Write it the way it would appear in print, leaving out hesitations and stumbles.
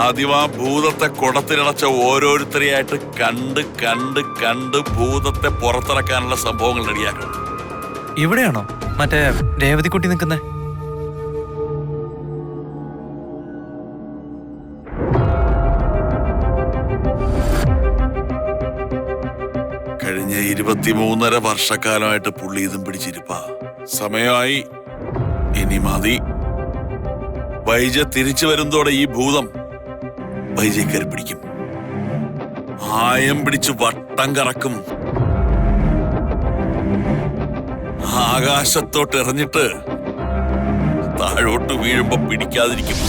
ആദ്യം ആ ഭൂതത്തെ കുടത്തിലടച്ച ഓരോരുത്തരെയായിട്ട് കണ്ട് കണ്ട് കണ്ട് ഭൂതത്തെ പുറത്തിറക്കാനുള്ള സംഭവങ്ങൾ റെഡിയാക്കണം. ഇവിടെയാണോ മറ്റേ രേവതിക്കുട്ടി നിൽക്കുന്നേ? കഴിഞ്ഞ 23.5 വർഷക്കാലമായിട്ട് പുള്ളി ഇതും പിടിച്ചിരിപ്പ. സമയമായി, ഇനി മതി. വൈജ തിരിച്ചു വരുന്നതോടെ ഈ ഭൂതം വൈജയെ കയറി പിടിക്കും. ആയം പിടിച്ച് വട്ടം കറക്കും. ആകാശത്തോട്ട് എറിഞ്ഞിട്ട് താഴോട്ട് വീഴുമ്പോ പിടിക്കാതിരിക്കും.